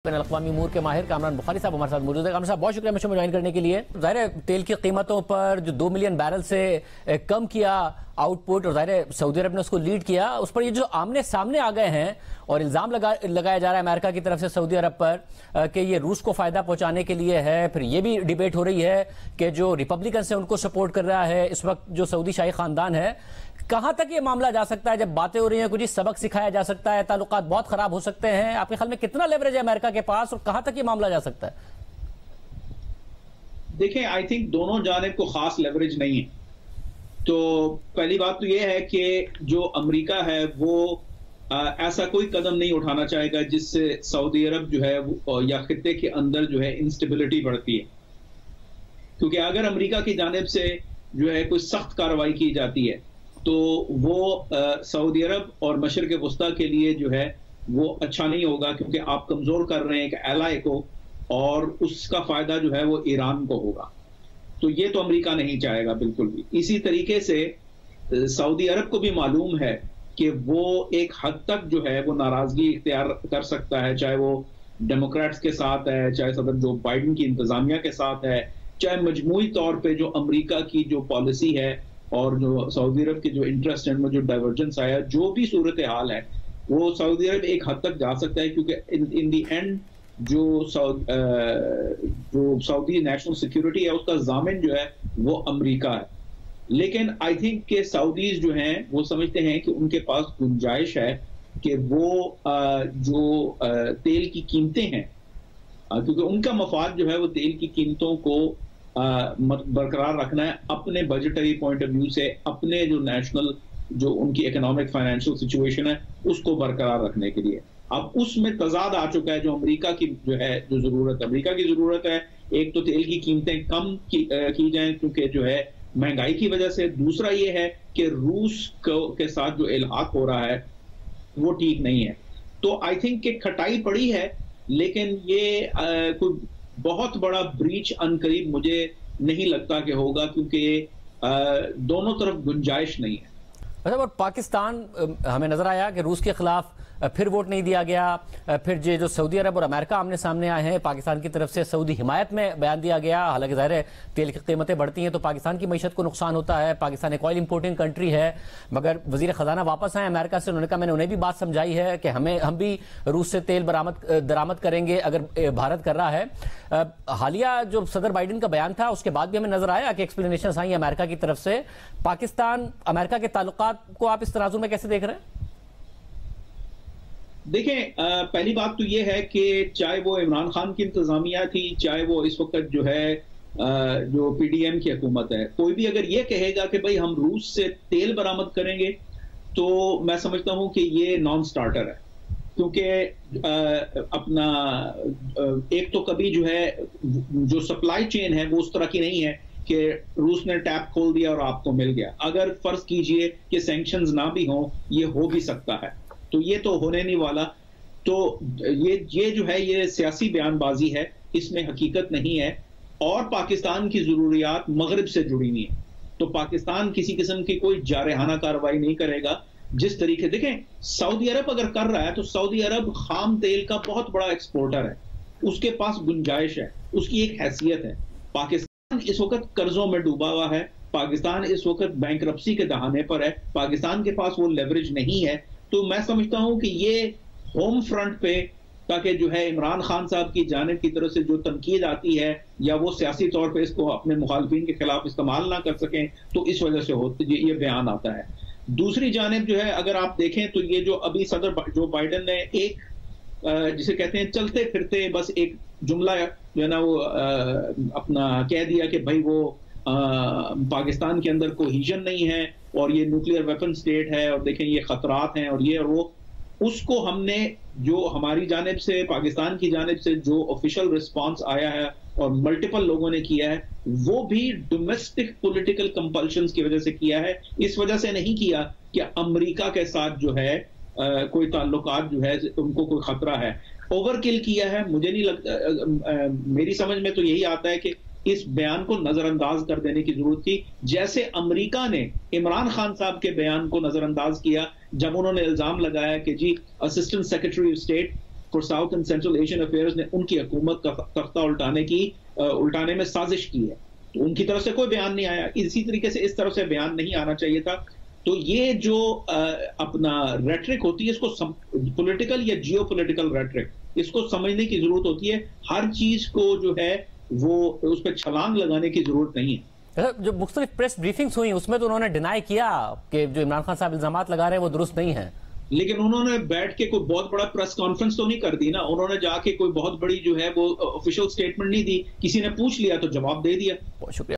अक़वामी उमूर के माहिर कामरान बुखारी साहब हमारे साथ मौजूद है। कामरान साहब बहुत शुक्रिया मुझे ज्वाइन करने के लिए। ज़ाहिर है तेल की कीमतों पर जो 2 मिलियन बैरल से कम किया आउटपुट और ज़ाहिर है सऊदी अरब ने उसको लीड किया, उस पर ये जो आमने सामने आ गए हैं और इल्ज़ाम लगाया जा रहा है अमेरिका की तरफ से सऊदी अरब पर कि ये रूस को फ़ायदा पहुंचाने के लिए है। फिर ये भी डिबेट हो रही है कि जो रिपब्लिकन है उनको सपोर्ट कर रहा है इस वक्त जो सऊदी शाही ख़ानदान है। कहां तक ये मामला जा सकता है? जब बातें हो रही हैं कुछ सबक सिखाया जा सकता है, ताल्लुकात बहुत खराब हो सकते हैं। आपके ख्याल में कितना लेवरेज है अमेरिका के पास और कहां तक ये मामला जा सकता है? देखें, आई थिंक दोनों जानिब को खास लेवरेज नहीं है। तो पहली बात तो ये है कि जो अमेरिका है वो ऐसा कोई कदम नहीं उठाना चाहेगा जिससे सऊदी अरब जो है या खित्ते के अंदर जो है इंस्टेबिलिटी बढ़ती है, क्योंकि अगर अमेरिका की जानिब से जो है कोई सख्त कार्रवाई की जाती है तो वो सऊदी अरब और मशरिक़ वस्ता के लिए जो है वो अच्छा नहीं होगा, क्योंकि आप कमजोर कर रहे हैं एक एलाय को और उसका फायदा जो है वो ईरान को होगा। तो ये तो अमेरिका नहीं चाहेगा बिल्कुल भी। इसी तरीके से सऊदी अरब को भी मालूम है कि वो एक हद तक जो है वो नाराजगी इख्तियार कर सकता है, चाहे वो डेमोक्रेट्स के साथ है, चाहे सदर जो बाइडन की इंतजामिया के साथ है, चाहे मजमूई तौर पर जो अमेरिका की जो पॉलिसी है और जो सऊदी अरब के जो इंटरेस्ट है उनमें जो डाइवर्जेंस आया, जो भी सूरत हाल है वो सऊदी अरब एक हद तक जा सकता है, क्योंकि इन दी एंड जो सऊदी नेशनल सिक्योरिटी है उसका जामिन जो है वो अमेरिका है। लेकिन आई थिंक कि सऊदीज जो हैं वो समझते हैं कि उनके पास गुंजाइश है कि वो जो तेल की कीमतें हैं, क्योंकि उनका मफाद जो है वो तेल की कीमतों को बरकरार रखना है अपने बजटरी पॉइंट ऑफ व्यू से, अपने जो नेशनल जो उनकी इकोनॉमिक फाइनेंशियल सिचुएशन है उसको बरकरार रखने के लिए। अब उसमें तजाद आ चुका है। जो अमेरिका की जो है जो जरूरत अमेरिका की जरूरत है, एक तो तेल की कीमतें कम की जाएं क्योंकि जो है महंगाई की वजह से, दूसरा ये है कि रूस के साथ जो इल्हाक हो रहा है वो ठीक नहीं है। तो आई थिंक कि खटाई पड़ी है, लेकिन ये कोई बहुत बड़ा ब्रीच अनकरीब मुझे नहीं लगता कि होगा, क्योंकि दोनों तरफ गुंजाइश नहीं है। अच्छा, और पाकिस्तान हमें नजर आया कि रूस के खिलाफ फिर वोट नहीं दिया गया। फिर जो सऊदी अरब और अमेरिका आमने सामने आए हैं, पाकिस्तान की तरफ से सऊदी हिमायत में बयान दिया गया। हालांकि ज़ाहिर है तेल की कीमतें बढ़ती हैं तो पाकिस्तान की मईशत को नुकसान होता है। पाकिस्तान एक ऑयल इंपोर्टिंग कंट्री है, मगर वजीर ख़जाना वापस आए अमेरिका से, उन्होंने कहा, मैंने उन्हें भी बात समझाई है कि हम भी रूस से तेल दरामद करेंगे अगर भारत कर रहा है। हालिया जो सदर बाइडन का बयान था उसके बाद भी हमें नजर आया कि एक्सप्लेनेशन आई अमेरिका की तरफ से। पाकिस्तान अमेरिका के ताल्लुकात को आप इस तराजू में कैसे देख रहे हैं? देखें, पहली बात तो ये है कि चाहे वो इमरान खान की इंतजामिया थी, चाहे वो इस वक्त जो है जो पीडीएम की हुकूमत है, कोई भी अगर ये कहेगा कि भाई हम रूस से तेल बरामद करेंगे तो मैं समझता हूं कि ये नॉन स्टार्टर है। क्योंकि अपना एक तो कभी जो है जो सप्लाई चेन है वो उस तरह की नहीं है कि रूस ने टैप खोल दिया और आपको मिल गया। अगर फर्ज कीजिए कि सैंक्शंस ना भी हों, ये हो भी सकता है, तो ये तो होने नहीं वाला। तो ये जो है ये सियासी बयानबाजी है, इसमें हकीकत नहीं है। और पाकिस्तान की जरूरियात मगरिब से जुड़ी हुई है, तो पाकिस्तान किसी किस्म की कोई जारहाना कार्रवाई नहीं करेगा। जिस तरीके देखें, सऊदी अरब अगर कर रहा है तो सऊदी अरब खाम तेल का बहुत बड़ा एक्सपोर्टर है, उसके पास गुंजाइश है, उसकी एक हैसियत है। पाकिस्तान इस वक्त कर्जों में डूबा हुआ है, पाकिस्तान इस वक्त बैंकरप्सी के दहाने पर है, पाकिस्तान के पास वो लेवरेज नहीं है। तो मैं समझता हूं कि ये होम फ्रंट पे, ताकि जो है इमरान खान साहब की जानिब की तरफ से जो तनकीद आती है या वो सियासी तौर पे इसको अपने मुखालफिन के खिलाफ इस्तेमाल ना कर सकें, तो इस वजह से ये बयान आता है। दूसरी जानिब जो है अगर आप देखें तो ये जो अभी सदर जो बाइडन ने एक जिसे कहते हैं चलते फिरते बस एक जुमला जो है ना वो अपना कह दिया कि भाई वो पाकिस्तान के अंदर कोहिजन नहीं है और ये न्यूक्लियर वेपन स्टेट है और देखें ये खतरात हैं और ये और वो, उसको हमने जो हमारी जानिब से पाकिस्तान की जानिब से जो ऑफिशियल रिस्पांस आया है और मल्टीपल लोगों ने किया है, वो भी डोमेस्टिक पॉलिटिकल कंपल्शंस की वजह से किया है। इस वजह से नहीं किया कि अमेरिका के साथ जो है कोई ताल्लुकात जो है उनको कोई खतरा है। ओवरकिल किया है, मुझे नहीं लगता, मेरी समझ में तो यही आता है कि इस बयान को नजरअंदाज कर देने की जरूरत थी, जैसे अमेरिका ने इमरान खान साहब के बयान को नजरअंदाज किया जब उन्होंने इल्जाम लगाया कि जी assistant secretary of state for south and central Asian affairs ने उनकी हुकूमत का तख्ता उल्टाने में साजिश की है, तो उनकी तरफ से कोई बयान नहीं आया। इसी तरीके से इस तरफ से बयान नहीं आना चाहिए था। तो ये जो अपना रेटरिक होती है, इसको पॉलिटिकल या जियो पॉलिटिकल रेटरिक, इसको समझने की जरूरत होती है। हर चीज को जो है वो उस पर छलांग लगाने की जरूरत नहीं है। जो मुख्तलिफ प्रेस ब्रीफिंग्स हुई उसमें तो उन्होंने डिनाई किया कि जो इमरान खान साहब इल्जामात लगा रहे हैं वो दुरुस्त नहीं है, लेकिन उन्होंने बैठ के कोई बहुत बड़ा प्रेस कॉन्फ्रेंस तो नहीं कर दी ना। उन्होंने जाके कोई बहुत बड़ी जो है वो ऑफिशियल स्टेटमेंट नहीं दी, किसी ने पूछ लिया तो जवाब दे दिया। बहुत शुक्रिया।